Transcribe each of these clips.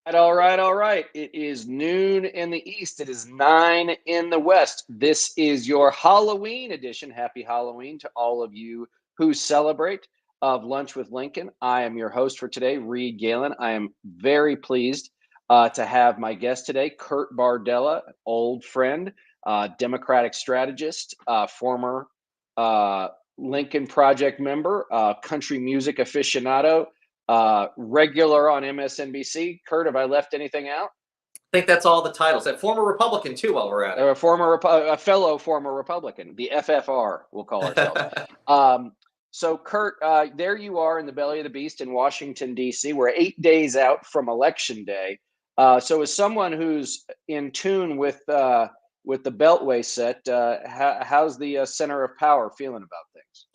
All right, all right. It is noon in the East. It is 9 in the West. This is your Halloween edition. Happy Halloween to all of you who celebrate of Lunch with Lincoln. I am your host for today, Reed Galen. I am very pleased to have my guest today, Kurt Bardella, old friend, Democratic strategist, former Lincoln Project member, country music aficionado, regular on MSNBC. Kurt, have I left anything out? I think that's all the titles. That former Republican too, while we're at it. A fellow former Republican, the FFR, we'll call ourselves. So, Kurt, there you are in the belly of the beast in Washington, D.C. We're 8 days out from Election Day. So, as someone who's in tune with the Beltway set, how's the center of power feeling about things?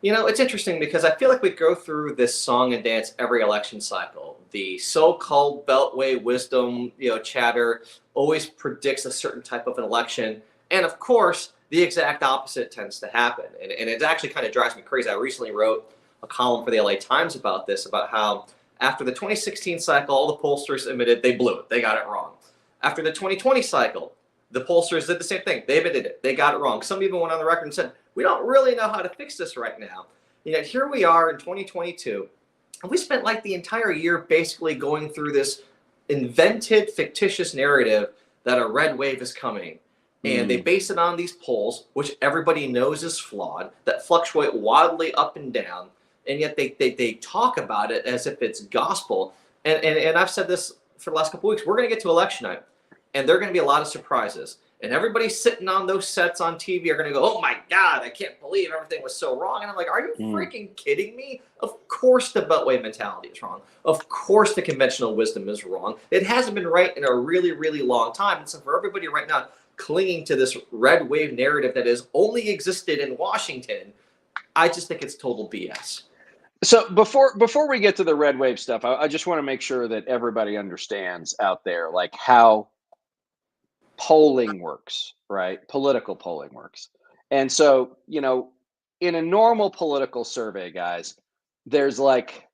You know, it's interesting because I feel like we go through this song and dance every election cycle. The so-called Beltway wisdom, chatter always predicts a certain type of an election. And of course, the exact opposite tends to happen. And it actually kind of drives me crazy. I recently wrote a column for the LA Times about this, about how after the 2016 cycle, all the pollsters admitted they blew it. They got it wrong. After the 2020 cycle, the pollsters did the same thing. They admitted it. They got it wrong. Some even went on the record and said, we don't really know how to fix this right now. Here we are in 2022, and we spent like the entire year basically going through this invented, fictitious narrative that a red wave is coming. And they base it on these polls, which everybody knows is flawed, that fluctuate wildly up and down, and yet they talk about it as if it's gospel. And I've said this for the last couple of weeks, we're going to get to election night, and there are going to be a lot of surprises. And everybody sitting on those sets on TV are going to go, oh my God, I can't believe everything was so wrong. And I'm like, are you freaking kidding me? Of course the Beltway mentality is wrong. Of course the conventional wisdom is wrong. It hasn't been right in a really, really long time. And so for everybody right now clinging to this red wave narrative that has only existed in Washington, I just think it's total BS. So before we get to the red wave stuff, I just want to make sure that everybody understands out there, like how polling works, right? Political polling works. And so, in a normal political survey, guys, there's like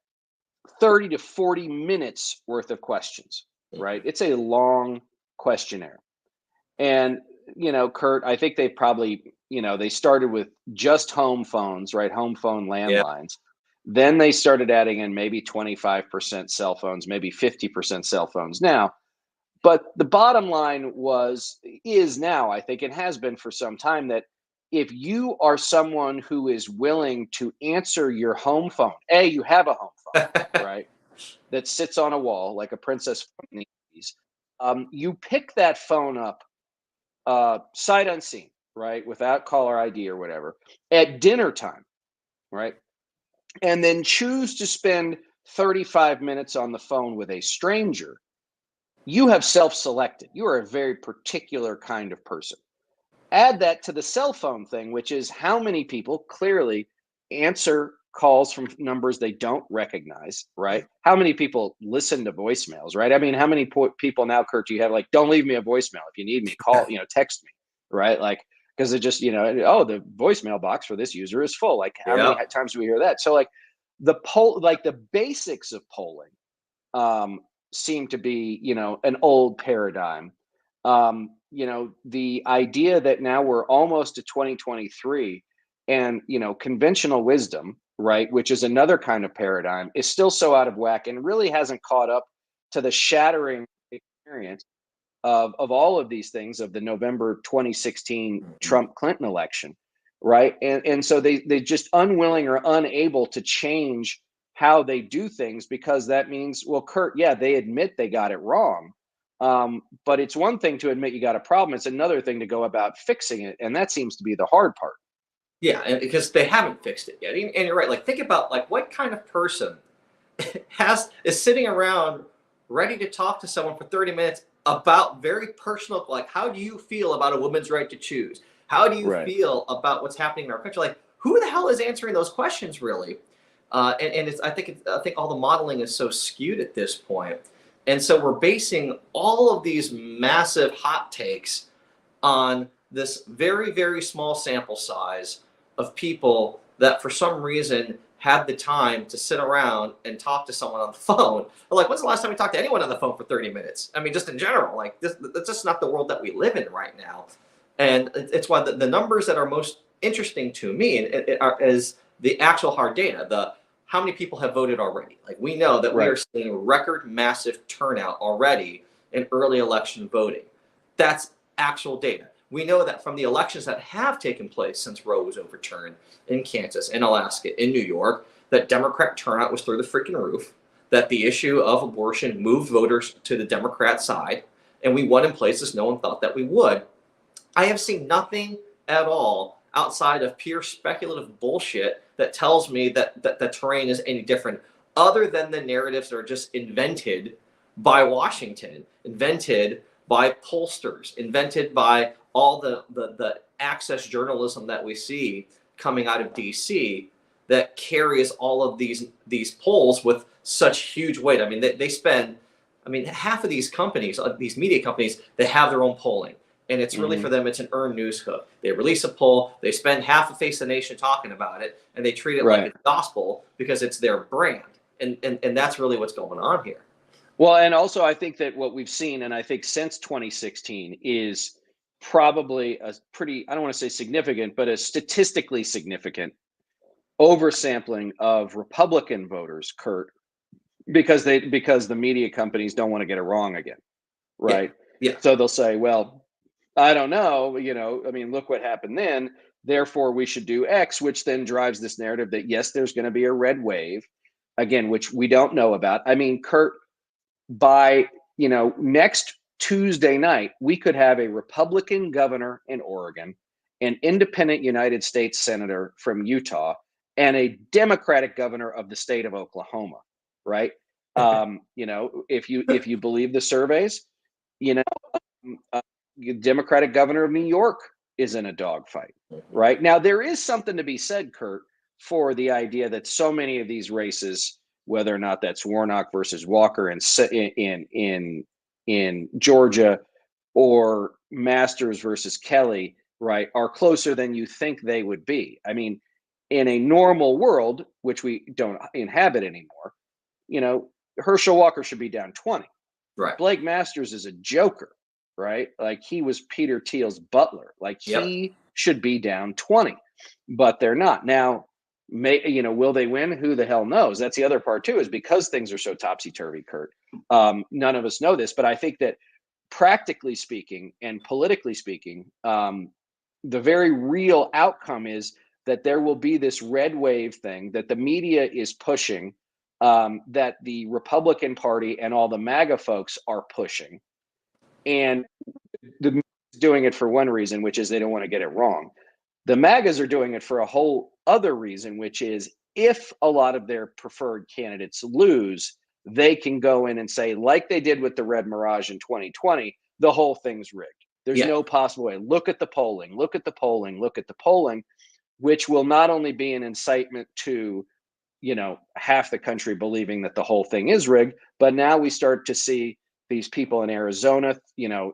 30 to 40 minutes worth of questions, right? It's a long questionnaire. And, Kurt, I think they probably, they started with just home phones, right? Home phone landlines. Yeah. Then they started adding in maybe 25% cell phones, maybe 50% cell phones. Now, but the bottom line is now, I think it has been for some time, that if you are someone who is willing to answer your home phone, you have a home phone, right, that sits on a wall like a princess from the 80s, you pick that phone up sight unseen, right, without caller ID or whatever, at dinner time, right, and then choose to spend 35 minutes on the phone with a stranger, you have self-selected. You are a very particular kind of person. Add that to the cell phone thing, which is how many people clearly answer calls from numbers they don't recognize, right? How many people listen to voicemails, right? I mean, how many people now, Kurt, do you have like, don't leave me a voicemail. If you need me, call, text me, right? Like, because it just, the voicemail box for this user is full. Like, how many times do we hear that? So like the basics of polling, seem to be, an old paradigm. The idea that now we're almost to 2023 and, conventional wisdom, right, which is another kind of paradigm, is still so out of whack and really hasn't caught up to the shattering experience of all of these things of the November 2016 Trump-Clinton election, right? And so they just unwilling or unable to change how they do things, because that means, well, Kurt, they admit they got it wrong. But it's one thing to admit you got a problem. It's another thing to go about fixing it. And that seems to be the hard part. Yeah, and because they haven't fixed it yet. And you're right. Like, think about like what kind of person is sitting around ready to talk to someone for 30 minutes about very personal, like, how do you feel about a woman's right to choose? How do you feel about what's happening in our country? Like, who the hell is answering those questions really? And I think all the modeling is so skewed at this point. And so we're basing all of these massive hot takes on this very, very small sample size of people that for some reason had the time to sit around and talk to someone on the phone. Or like, when's the last time we talked to anyone on the phone for 30 minutes? I mean, just in general, like that's just not the world that we live in right now. And it's why the numbers that are most interesting to me is the actual hard data, the how many people have voted already. Like we know that we are seeing record massive turnout already in early election voting. That's actual data. We know that from the elections that have taken place since Roe was overturned in Kansas, in Alaska, in New York, that Democrat turnout was through the freaking roof, that the issue of abortion moved voters to the Democrat side, and we won in places no one thought that we would. I have seen nothing at all outside of pure speculative bullshit that tells me that the terrain is any different, other than the narratives that are just invented by Washington, invented by pollsters, invented by all the access journalism that we see coming out of DC that carries all of these polls with such huge weight. I mean, they spend, I mean, half of these companies, these media companies, they have their own polling. And it's really for them, it's an earned news hook. They release a poll, they spend half the face of the nation talking about it, and they treat it like it's gospel because it's their brand. And that's really what's going on here. Well, and also I think that what we've seen, and I think since 2016, is probably a pretty, I don't want to say significant, but a statistically significant oversampling of Republican voters, Kurt, because the media companies don't want to get it wrong again, right? Yeah. So they'll say, well, I don't know, I mean, look what happened then, therefore we should do X, which then drives this narrative that yes, there's going to be a red wave, again, which we don't know about. I mean, Kurt, by next Tuesday night, we could have a Republican governor in Oregon, an independent United States senator from Utah, and a Democratic governor of the state of Oklahoma, right? If you believe the surveys, Democratic governor of New York is in a dogfight, right? Now, there is something to be said, Kurt, for the idea that so many of these races, whether or not that's Warnock versus Walker in Georgia or Masters versus Kelly, right, are closer than you think they would be. I mean, in a normal world, which we don't inhabit anymore, Herschel Walker should be down 20. Right. Blake Masters is a joker, right? Like he was Peter Thiel's butler. Like he should be down 20, but they're not. Now, will they win? Who the hell knows? That's the other part too, is because things are so topsy-turvy, Kurt. None of us know this, but I think that practically speaking and politically speaking, the very real outcome is that there will be this red wave thing that the media is pushing, that the Republican Party and all the MAGA folks are pushing. And the doing it for one reason, which is they don't want to get it wrong. The MAGAs are doing it for a whole other reason, which is if a lot of their preferred candidates lose, they can go in and say, like they did with the Red Mirage in 2020, the whole thing's rigged. There's no possible way. Look at the polling, look at the polling, look at the polling, which will not only be an incitement to, half the country believing that the whole thing is rigged, but now we start to see these people in Arizona,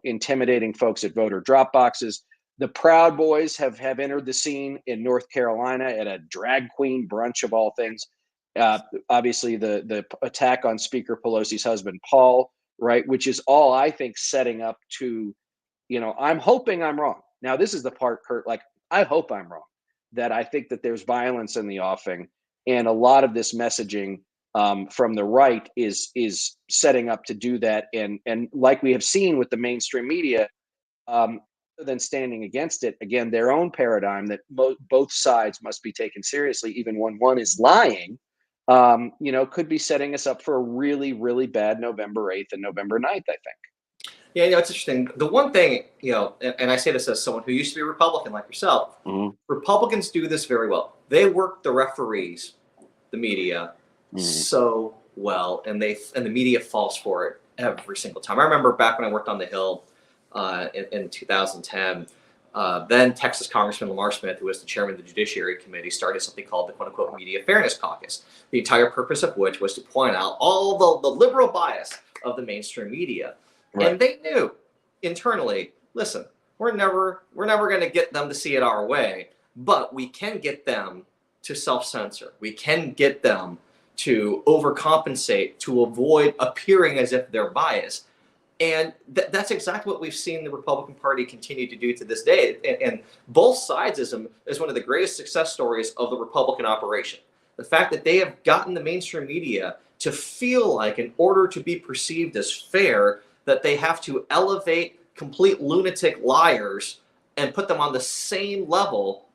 intimidating folks at voter drop boxes. The Proud Boys have entered the scene in North Carolina at a drag queen brunch of all things. Obviously, the attack on Speaker Pelosi's husband, Paul, right, which is all, I think, setting up to, I'm hoping I'm wrong. Now, this is the part, Kurt, like, I hope I'm wrong, that I think that there's violence in the offing. And a lot of this messaging from the right is setting up to do that. And like we have seen with the mainstream media, rather than standing against it, again, their own paradigm that both sides must be taken seriously, even when one is lying, could be setting us up for a really, really bad November 8th and November 9th, I think. Yeah, it's interesting. The one thing, and I say this as someone who used to be a Republican like yourself, Republicans do this very well. They work the referees, the media, so well, and the media falls for it every single time. I remember back when I worked on the Hill in 2010, then Texas Congressman Lamar Smith, who was the chairman of the Judiciary Committee, started something called the quote-unquote Media Fairness Caucus, the entire purpose of which was to point out all the liberal bias of the mainstream media. Right. And they knew internally, listen, we're never going to get them to see it our way, but we can get them to self-censor. We can get them to overcompensate to avoid appearing as if they're biased. And that's exactly what we've seen the Republican Party continue to do to this day. And both sidesism is one of the greatest success stories of the Republican operation. The fact that they have gotten the mainstream media to feel like, in order to be perceived as fair, that they have to elevate complete lunatic liars and put them on the same level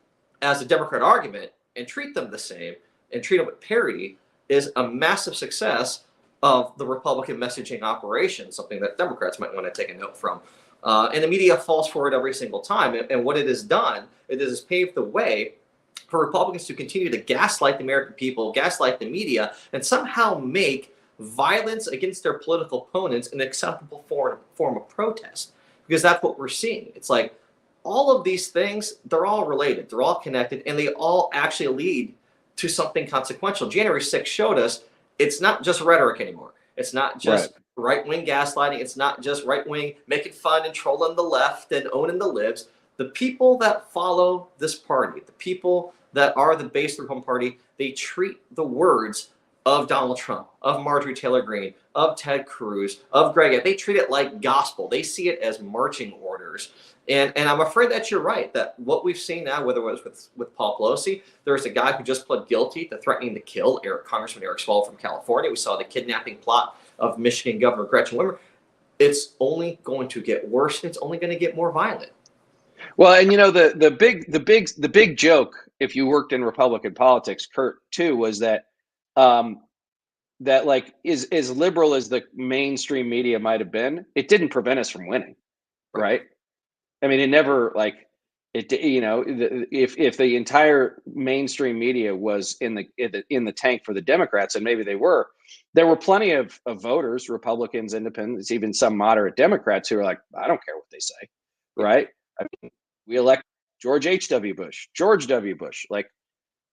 as the Democrat argument and treat them the same and treat them with parity, is a massive success of the Republican messaging operation, something that Democrats might want to take a note from. And the media falls for it every single time. And what it has done, it has paved the way for Republicans to continue to gaslight the American people, gaslight the media, and somehow make violence against their political opponents an acceptable form of protest. Because that's what we're seeing. It's like all of these things, they're all related, they're all connected, and they all actually lead to something consequential. January 6th showed us it's not just rhetoric anymore. It's not just right-wing gaslighting. It's not just right-wing making fun and trolling the left and owning the libs. The people that follow this party, the people that are the base of the Republican Party, they treat the words of Donald Trump, of Marjorie Taylor Greene, of Ted Cruz, of Greg, they treat it like gospel. They see it as marching orders. And I'm afraid that you're right, that what we've seen now, whether it was with Paul Pelosi, there's a guy who just pled guilty to threatening to kill Congressman Eric Swalwell from California. We saw the kidnapping plot of Michigan Governor Gretchen Whitmer. It's only going to get worse. It's only going to get more violent. Well, and you know, the big joke, if you worked in Republican politics, Kurt, too, was that that like is as liberal as the mainstream media might have been, it didn't prevent us from winning, right? I mean, it never like it. You know, if the entire mainstream media was in the tank for the Democrats, and maybe they were, there were plenty of voters, Republicans, Independents, even some moderate Democrats who are like, I don't care what they say, right? I mean, we elect George H.W. Bush, George W. Bush, like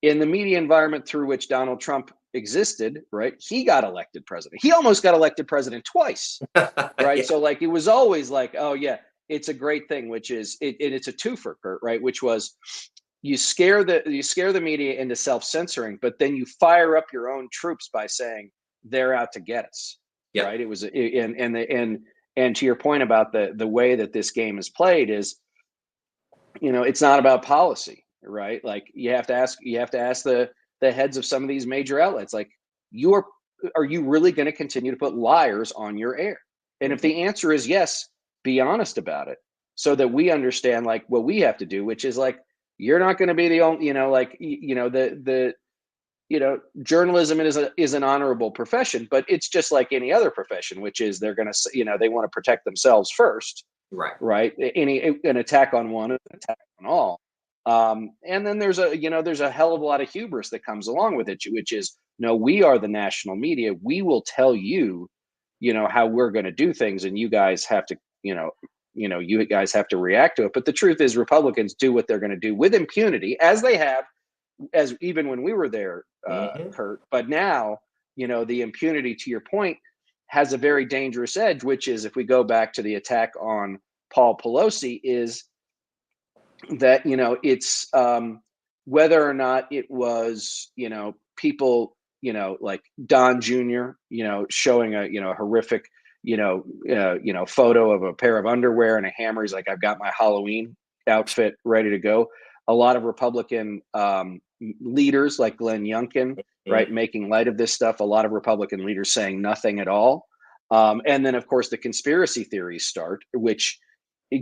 in the media environment through which Donald Trump existed, right? He got elected president. He almost got elected president twice, right? Yeah. So like it was always like, oh yeah, it's a great thing, which is it's a twofer, Kurt, right? Which was you scare the media into self-censoring, but then you fire up your own troops by saying they're out to get us, right? It was and to your point about the way that this game is played is, you know, it's not about policy, right? Like you have to ask the heads of some of these major outlets, like, are you really going to continue to put liars on your air? And if the answer is yes, be honest about it so that we understand like what we have to do, which is like, you're not going to be the only, you know, like, you know, journalism is an honorable profession, but it's just like any other profession, which is they're going to, you know, they want to protect themselves first. Right. An attack on one, an attack on all. And then there's a hell of a lot of hubris that comes along with it, which is, no, we are the national media. We will tell you, you know, how we're going to do things, and you guys have to, you guys have to react to it. But the truth is, Republicans do what they're going to do with impunity, as they have, as even when we were there, Kurt. But now, you know, the impunity, to your point, has a very dangerous edge, which is, if we go back to the attack on Paul Pelosi, is that, you know, it's whether or not it was, you know, people, you know, like Don Jr., you know, showing a, you know, horrific, photo of a pair of underwear and a hammer. He's like, I've got my Halloween outfit ready to go. A lot of Republican leaders like Glenn Youngkin, right, making light of this stuff. A lot of Republican leaders saying nothing at all. And then, of course, the conspiracy theories start, which,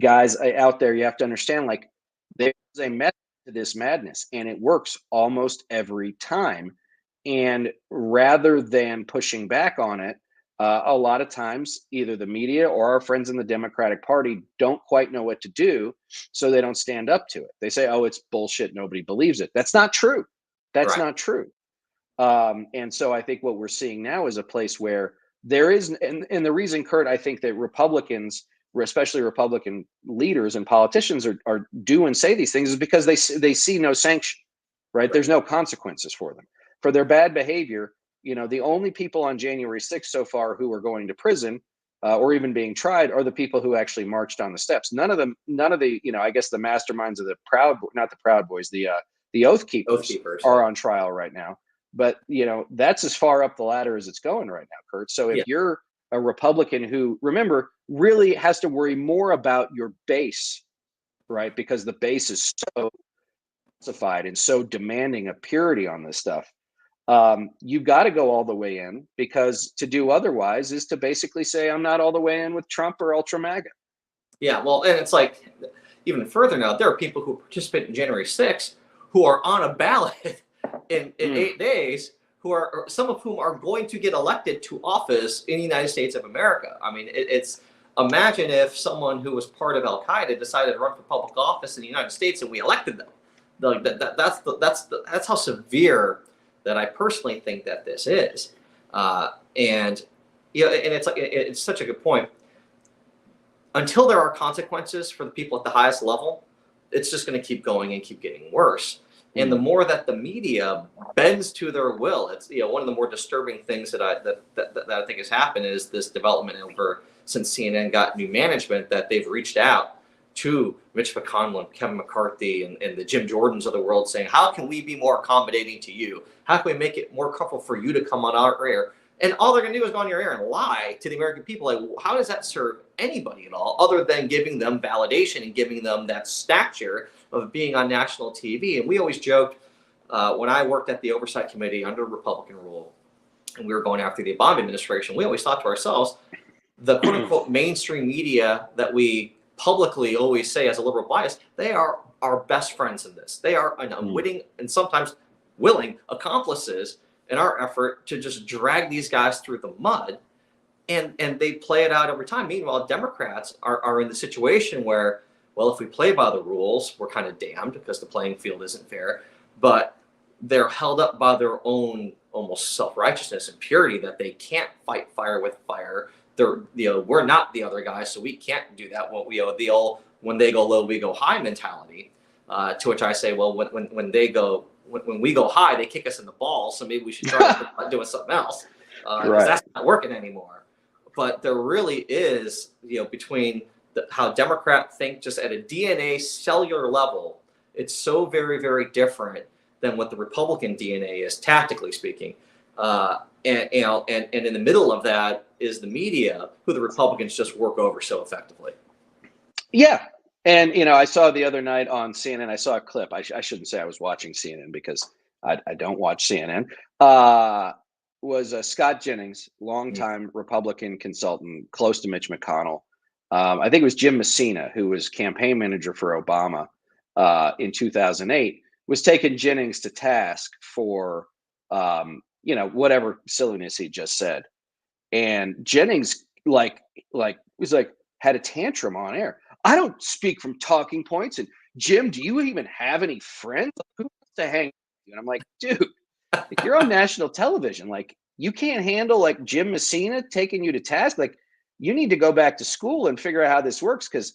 guys out there, you have to understand, like, there's a method to this madness, and it works almost every time. And rather than pushing back on it, a lot of times either the media or our friends in the Democratic Party don't quite know what to do, so they don't stand up to it. They say, oh, it's bullshit, nobody believes it. That's not true. That's not true. And so I think what we're seeing now is a place where there is, and the reason, Kurt, I think that Republicans, especially Republican leaders and politicians, are do and say these things is because they see no sanction, right? There's no consequences for them. For their bad behavior, you know, the only people on January 6th so far who are going to prison or even being tried are the people who actually marched on the steps. None of the, you know, I guess the masterminds of the not the Proud Boys, the The Oath Keepers, Keepers are on trial right now. But, that's as far up the ladder as it's going right now, Kurt. So if you're a Republican who, remember, really has to worry more about your base, right? Because the base is so specified and so demanding of purity on this stuff. You've got to go all the way in, because to do otherwise is to basically say, I'm not all the way in with Trump or Ultra MAGA. Yeah, well, and it's like, even further now, there are people who participate in January 6th who are on a ballot in 8 days, who are, some of whom are going to get elected to office in the United States of America. I mean, it's, imagine if someone who was part of Al Qaeda decided to run for public office in the United States and we elected them. Like that's how severe that I personally think that this is. And it's like, it's such a good point. Until there are consequences for the people at the highest level, it's just going to keep going and keep getting worse. And the more that the media bends to their will, it's one of the more disturbing things that I think has happened is this development over since CNN got new management, that they've reached out to Mitch McConnell, Kevin McCarthy, and the Jim Jordans of the world, saying, how can we be more accommodating to you? How can we make it more comfortable for you to come on our air? And all they're going to do is go on your air and lie to the American people. Like, how does that serve anybody at all, other than giving them validation and giving them that stature of being on national TV? And we always joked when I worked at the Oversight Committee under Republican rule, and we were going after the Obama administration, we always thought to ourselves, the quote unquote mainstream media that we publicly always say as a liberal bias, they are our best friends in this. They are an unwitting and sometimes willing accomplices in our effort to just drag these guys through the mud, and they play it out over time. Meanwhile, Democrats are in the situation where, well, if we play by the rules, we're kind of damned because the playing field isn't fair, but they're held up by their own almost self-righteousness and purity that they can't fight fire with fire. They're, we're not the other guys, so we can't do that. What we the old, when they go low, we go high mentality, to which I say, well, when they go, when we go high, they kick us in the balls. So maybe we should try doing something else, because that's not working anymore. But there really is, between how Democrats think just at a DNA cellular level, it's so very, very different than what the Republican DNA is, tactically speaking. And in the middle of that is the media, who the Republicans just work over so effectively. Yeah. And, I saw the other night on CNN, I saw a clip. I shouldn't say I was watching CNN because I don't watch CNN. Was Scott Jennings, longtime Republican consultant, close to Mitch McConnell. I think it was Jim Messina, who was campaign manager for Obama in 2008, was taking Jennings to task for, whatever silliness he just said. And Jennings, had a tantrum on air. I don't speak from talking points. And Jim, do you even have any friends? Who wants to hang with you? And I'm like, dude, if you're on national television, you can't handle Jim Messina taking you to task. You need to go back to school and figure out how this works. Because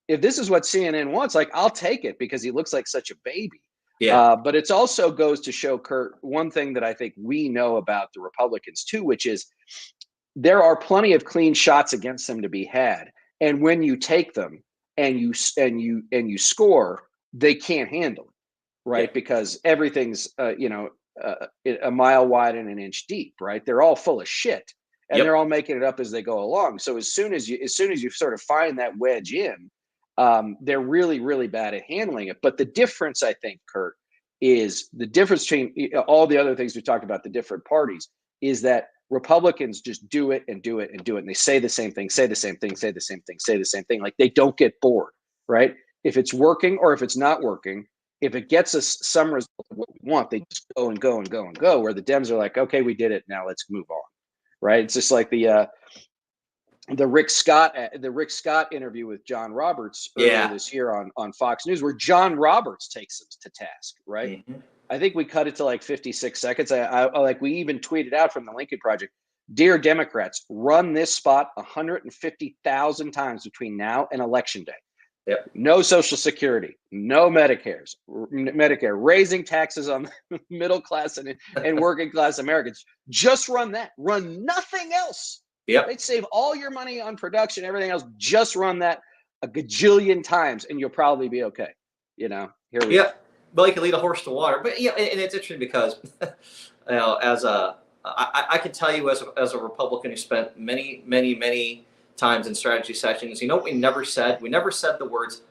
if this is what CNN wants, I'll take it because he looks like such a baby. Yeah. But it also goes to show, Kurt, one thing that I think we know about the Republicans too, which is there are plenty of clean shots against them to be had. And when you take them and you score, they can't handle it, right? Yeah. Because everything's a mile wide and an inch deep, right? They're all full of shit, and they're all making it up as they go along. So as soon as you sort of find that wedge in, they're really, really bad at handling it. But the difference, I think, Kurt, is the difference between all the other things we talked about, the different parties, is that Republicans just do it and do it and do it. And they say the same thing, say the same thing, say the same thing, say the same thing. They don't get bored, right? If it's working or if it's not working, if it gets us some result of what we want, they just go and go and go and go, where the Dems are like, okay, we did it. Now let's move on, right? It's just like the Rick Scott interview with John Roberts earlier this year on Fox News, where John Roberts takes him to task, right? Mm-hmm. I think we cut it to 56 seconds. We even tweeted out from the Lincoln Project, dear Democrats, run this spot 150,000 times between now and Election Day. Yep. No Social Security, no Medicare, raising taxes on middle class and working class Americans. Just run that. Run nothing else. Yep. They'd save all your money on production, everything else. Just run that a gajillion times, and you'll probably be okay. Here we go. Belly can lead a horse to water. But yeah, and it's interesting because, I can tell you as a Republican who spent many times in strategy sessions, you know what we never said? We never said the words,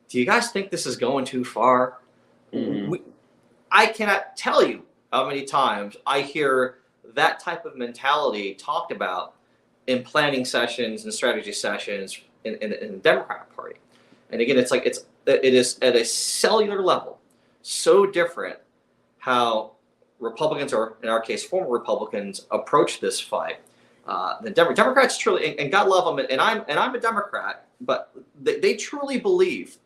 "Do you guys think this is going too far?" Mm-hmm. I cannot tell you how many times I hear that type of mentality talked about in planning sessions and strategy sessions in the Democratic Party. And again, it is at a cellular level so different how Republicans, or in our case, former Republicans, approach this fight. The Democrats truly, and God love them, and I'm a Democrat, but they truly believe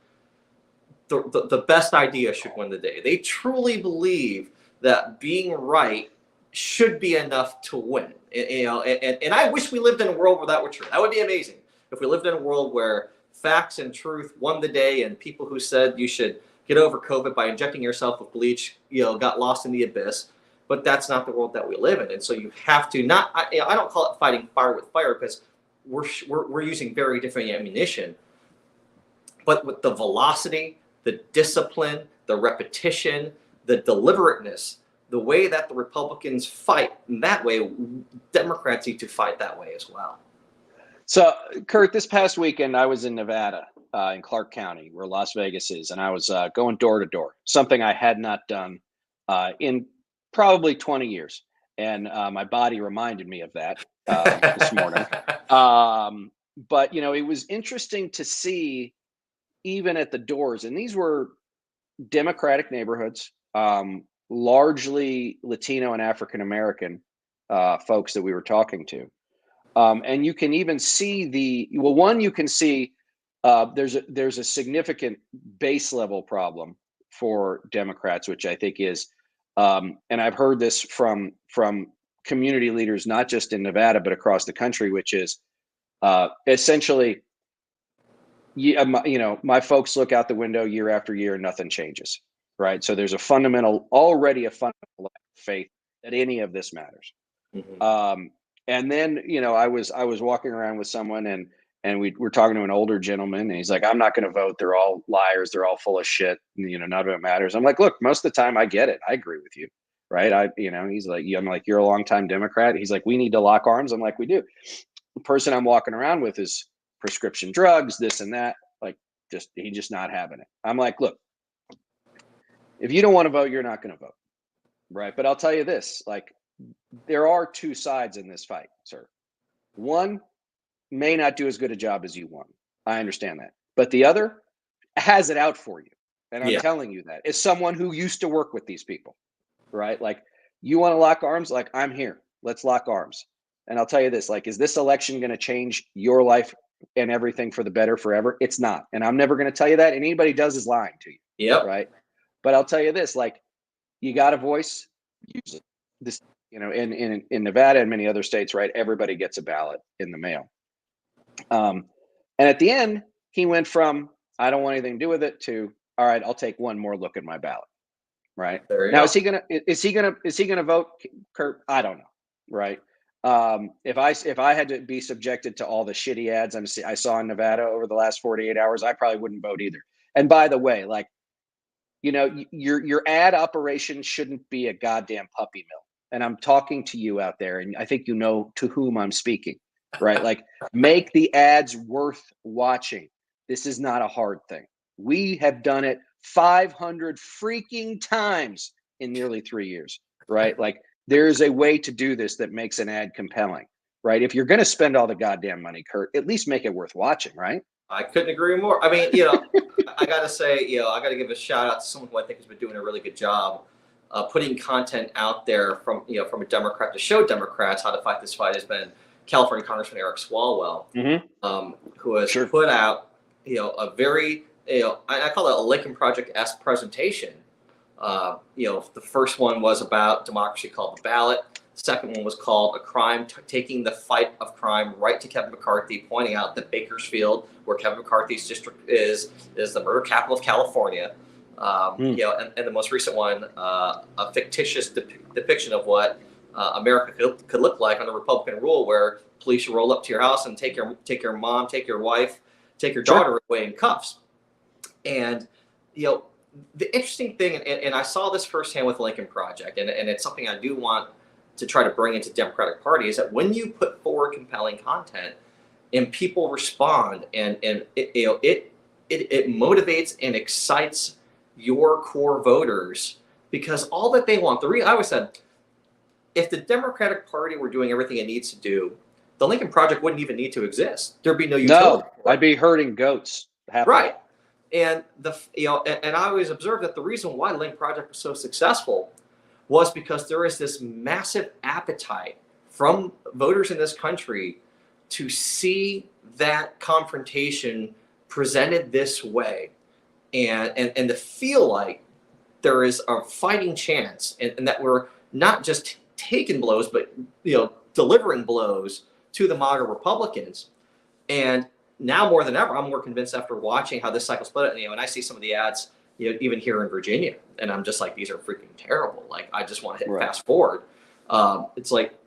the best idea should win the day. They truly believe that being right should be enough to win. And I wish we lived in a world where that were true. That would be amazing if we lived in a world where facts and truth won the day, and people who said you should get over COVID by injecting yourself with bleach, got lost in the abyss. But that's not the world that we live in, and so you have to not. I don't call it fighting fire with fire, because we're using very different ammunition. But with the velocity, the discipline, the repetition, the deliberateness, the way that the Republicans fight in that way, Democrats need to fight that way as well. So, Kurt, this past weekend, I was in Nevada, in Clark County, where Las Vegas is, and I was going door to door, something I had not done in probably 20 years. And my body reminded me of that this morning. But, it was interesting to see, even at the doors, and these were Democratic neighborhoods, largely Latino and African American folks that we were talking to. And you can even see you can see there's a significant base level problem for Democrats, which I think is, and I've heard this from community leaders, not just in Nevada, but across the country, which is essentially, my folks look out the window year after year and nothing changes, right? So there's already a fundamental faith that any of this matters. Mm-hmm. And then, I was walking around with someone, and we were talking to an older gentleman, and he's like, "I'm not going to vote. They're all liars. They're all full of shit. None of it matters." I'm like, "Look, most of the time I get it. I agree with you." Right. He's like, I'm like, "You're a longtime Democrat." He's like, "We need to lock arms." I'm like, "We do." The person I'm walking around with is prescription drugs, this and that. Like, he's just not having it. I'm like, "Look, if you don't want to vote, you're not going to vote." Right. But I'll tell you this, like, there are two sides in this fight, sir. One may not do as good a job as you want. I understand that. But the other has it out for you. And I'm telling you that as someone who used to work with these people, right? Like, you want to lock arms? Like, I'm here. Let's lock arms. And I'll tell you this, like, is this election going to change your life and everything for the better forever? It's not. And I'm never going to tell you that. And anybody does is lying to you. Yep. Right. But I'll tell you this, like, you got a voice, use it. This, in Nevada and many other states, right? Everybody gets a ballot in the mail. And at the end, he went from, "I don't want anything to do with it," to, "All right, I'll take one more look at my ballot." Right. Now, is he gonna vote, Kurt? I don't know. Right. If I had to be subjected to all the shitty ads I saw in Nevada over the last 48 hours, I probably wouldn't vote either. And by the way, like, your ad operation shouldn't be a goddamn puppy mill. And I'm talking to you out there, and I think you know to whom I'm speaking, right? Like, make the ads worth watching. This is not a hard thing. We have done it 500 freaking times in nearly 3 years, right? Like, there's a way to do this that makes an ad compelling, right? If you're going to spend all the goddamn money, Kurt, at least make it worth watching, right? I couldn't agree more. I mean, I got to say, I got to give a shout out to someone who I think has been doing a really good job putting content out there from a Democrat to show Democrats how to fight this fight. Has been California Congressman Eric Swalwell, who has put out, a very, I call it a Lincoln Project-esque presentation. The first one was about democracy, called The Ballot. The second one was called A Crime, taking the fight of crime right to Kevin McCarthy, pointing out that Bakersfield, where Kevin McCarthy's district is the murder capital of California. And the most recent one, a fictitious depiction of what America could look like under Republican rule, where police roll up to your house and take your mom, take your wife, take your daughter away in cuffs. And the interesting thing, and I saw this firsthand with the Lincoln Project, and it's something I do want to try to bring into Democratic Party, is that when you put forward compelling content and people respond, and it motivates and excites your core voters, because all that they want, I always said, if the Democratic Party were doing everything it needs to do, the Lincoln Project wouldn't even need to exist. There'd be no utility. No, I'd be herding goats. Right. And and I always observed that the reason why the Lincoln Project was so successful was because there is this massive appetite from voters in this country to see that confrontation presented this way, and to feel like there is a fighting chance, and that we're not just taking blows, but delivering blows to the moderate Republicans. And now more than ever, I'm more convinced after watching how this cycle split, and I see some of the ads, even here in Virginia, and I'm just like, these are freaking terrible. Like, I just want to hit fast forward. It's like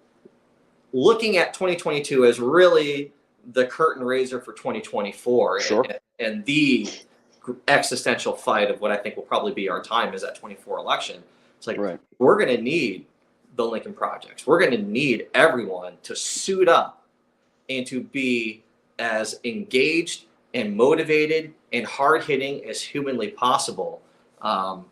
looking at 2022 as really the curtain raiser for 2024, sure. and the existential fight of what I think will probably be our time is that 24 election. It's like, we're going to need the Lincoln Projects. We're going to need everyone to suit up and to be as engaged and motivated and hard-hitting as humanly possible. And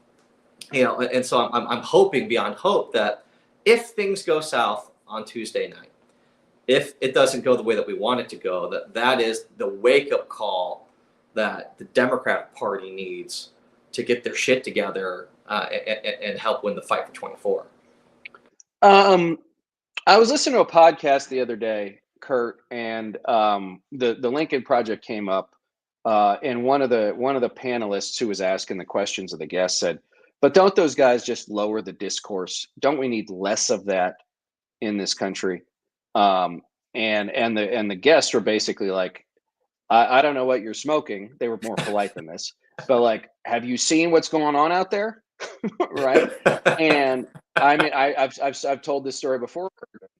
so I'm hoping beyond hope that if things go south on Tuesday night, if it doesn't go the way that we want it to go, that is the wake-up call that the Democratic Party needs to get their shit together and help win the fight for 24. I was listening to a podcast the other day, Kurt, and the Lincoln Project came up, and one of the panelists who was asking the questions of the guests said, "But don't those guys just lower the discourse? Don't we need less of that in this country?" And the guests were basically like, I don't know what you're smoking. They were more polite than this, but like, have you seen what's going on out there? Right. And I mean, I've told this story before,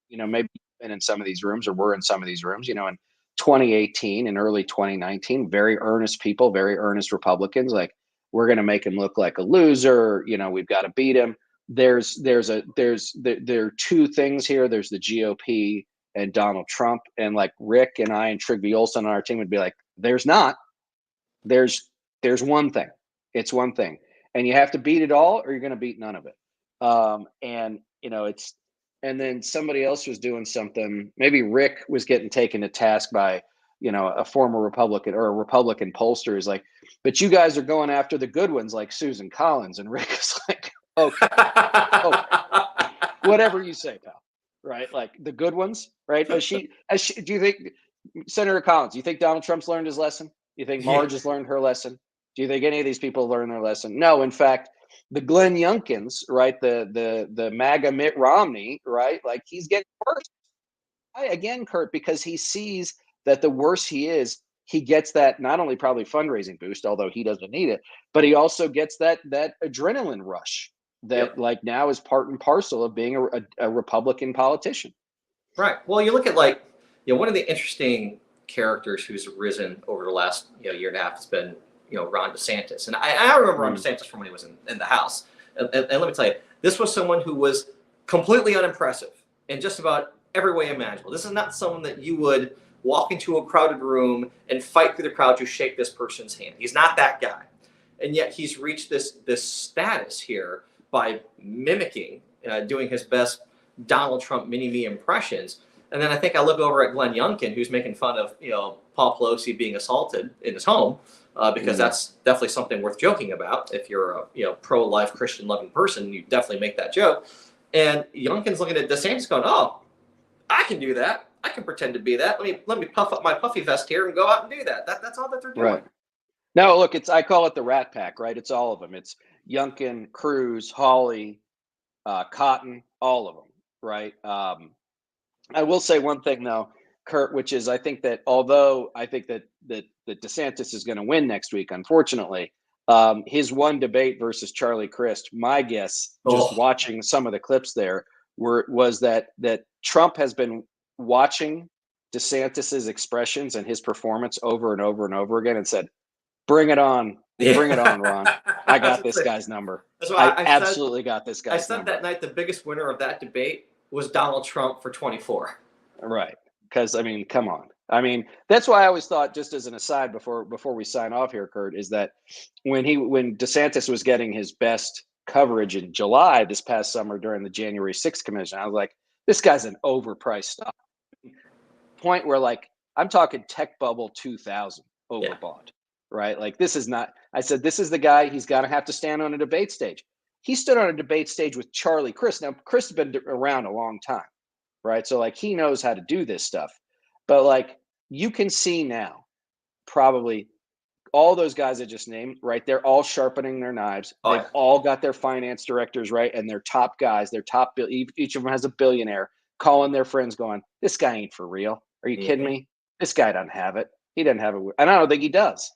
maybe you've been in some of these rooms, or we're in some of these rooms, in 2018 and early 2019, very earnest people, very earnest Republicans, like, we're going to make him look like a loser. We've got to beat him. There are two things here. There's the GOP and Donald Trump, and like Rick and I and Trygve Olson on our team would be like, there's one thing. It's one thing. And you have to beat it all, or you're going to beat none of it. And then somebody else was doing something. Maybe Rick was getting taken to task by, a former Republican or a Republican pollster is like, but you guys are going after the good ones like Susan Collins. And Rick is like, okay, whatever you say, pal. Right? Like the good ones, right? Do you think, Senator Collins, do you think Donald Trump's learned his lesson? Do you think Marge has learned her lesson? Do you think any of these people learned their lesson? No, in fact, the Glenn Youngkins, right? The MAGA Mitt Romney, right? Like, he's getting worse. Again, Kurt, because he sees that the worse he is, he gets that not only probably fundraising boost, although he doesn't need it, but he also gets that adrenaline rush that like now is part and parcel of being a Republican politician. Right. Well, you look at one of the interesting characters who's risen over the last year and a half has been Ron DeSantis, and I remember Ron DeSantis from when he was in the House, and let me tell you, this was someone who was completely unimpressive in just about every way imaginable. This is not someone that you would walk into a crowded room and fight through the crowd to shake this person's hand. He's not that guy, and yet he's reached this status here by mimicking, doing his best Donald Trump mini-me impressions. And then I think I look over at Glenn Youngkin, who's making fun of Paul Pelosi being assaulted in his home, because that's definitely something worth joking about. If you're a pro-life Christian-loving person, you definitely make that joke. And Youngkin's looking at DeSantis going, "Oh, I can do that. I can pretend to be that. Let me puff up my puffy vest here and go out and do that." That's all that they're doing. Right. No, look, I call it the Rat Pack, right? It's all of them. It's Youngkin, Cruz, Hawley, Cotton, all of them, right? I will say one thing though, Kurt, which is I think that although I think that DeSantis is going to win next week, unfortunately, his one debate versus Charlie Crist, my guess, just watching some of the clips there, was that Trump has been watching DeSantis's expressions and his performance over and over and over again and said, "Bring it on, Yeah. Bring it on, Ron. I got this guy's number. That's why I absolutely got this guy's I said number. that night the biggest winner of that debate was Donald Trump for 24. Right. Because, I mean, come on. I mean, that's why I always thought, just as an aside before we sign off here, Kurt, is that when DeSantis was getting his best coverage in July this past summer during the January 6th convention, I was like, this guy's an overpriced stock. Point where, like, I'm talking tech bubble 2000 overbought, right? Like, this is not, I said, this is the guy, he's got to have to stand on a debate stage. He stood on a debate stage with Charlie Crist. Now, Crist has been around a long time, right? So, like, he knows how to do this stuff. But, like, you can see now probably all those guys I just named, right? They're all sharpening their knives. They've all got their finance directors, right? And their top guys, each of them has a billionaire calling their friends going, this guy ain't for real. Are you kidding me? This guy doesn't have it. He doesn't have it. And I don't think he does.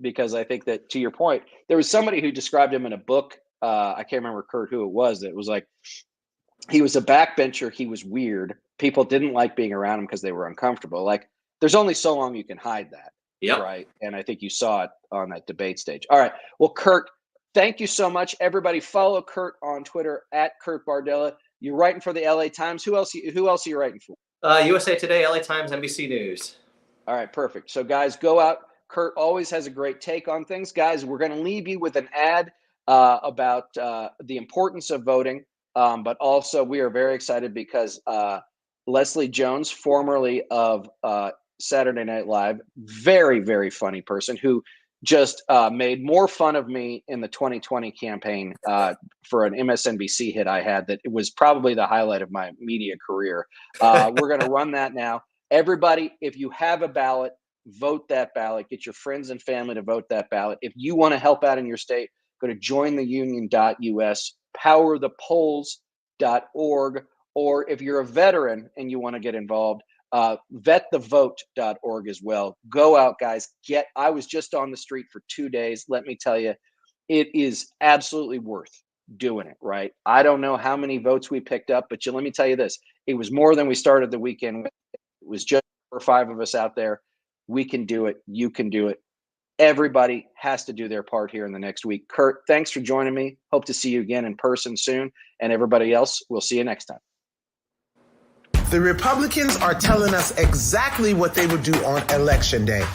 Because I think that, to your point, there was somebody who described him in a book. I can't remember, Kurt, who it was. That was like, he was a backbencher. He was weird. People didn't like being around him because they were uncomfortable. Like, there's only so long you can hide that. Yep. Right. And I think you saw it on that debate stage. All right. Well, Kurt, thank you so much. Everybody follow Kurt on Twitter at Kurt Bardella. You're writing for the LA Times. Who else are you writing for? USA Today, LA Times, NBC News. All right. Perfect. So, guys, go out. Kurt always has a great take on things. Guys, we're going to leave you with an ad about the importance of voting. But also, we are very excited because Leslie Jones, formerly of Saturday Night Live, very, very funny person who just made more fun of me in the 2020 campaign for an MSNBC hit I had that it was probably the highlight of my media career. We're going to run that now. Everybody, if you have a ballot, vote that ballot. Get your friends and family to vote that ballot. If you want to help out in your state, go to jointheunion.us, powerthepolls.org, or if you're a veteran and you want to get involved, vetthevote.org as well. Go out, guys. I was just on the street for 2 days. Let me tell you, it is absolutely worth doing it, right? I don't know how many votes we picked up, but let me tell you this. It was more than we started the weekend with. It was just 4 or 5 of us out there. We can do it. You can do it. Everybody has to do their part here in the next week. Kurt, thanks for joining me. Hope to see you again in person soon. And everybody else, we'll see you next time. The Republicans are telling us exactly what they would do on Election Day.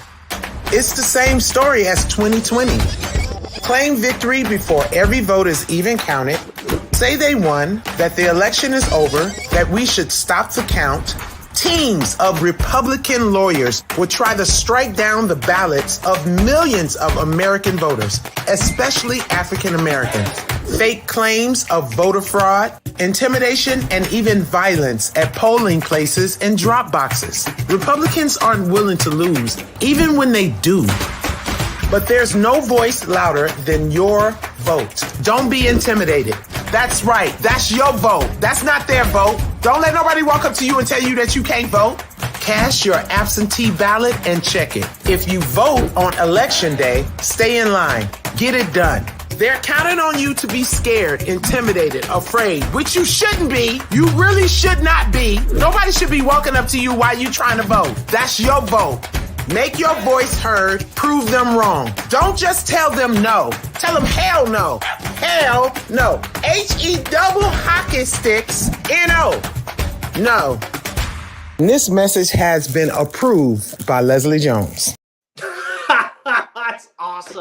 It's the same story as 2020. Claim victory before every vote is even counted. Say they won, that the election is over, that we should stop the count. Teams of Republican lawyers would try to strike down the ballots of millions of American voters, especially African Americans. Fake claims of voter fraud, intimidation, and even violence at polling places and drop boxes. Republicans aren't willing to lose, even when they do. But there's no voice louder than your vote. Don't be intimidated. That's right. That's your vote. That's not their vote. Don't let nobody walk up to you and tell you that you can't vote. Cast your absentee ballot and check it. If you vote on Election Day, stay in line. Get it done. They're counting on you to be scared, intimidated, afraid, which you shouldn't be. You really should not be. Nobody should be walking up to you while you're trying to vote. That's your vote. Make your voice heard. Prove them wrong. Don't just tell them no. Tell them hell no. Hell no. H-E double hockey sticks N-O. No. This message has been approved by Leslie Jones. That's awesome.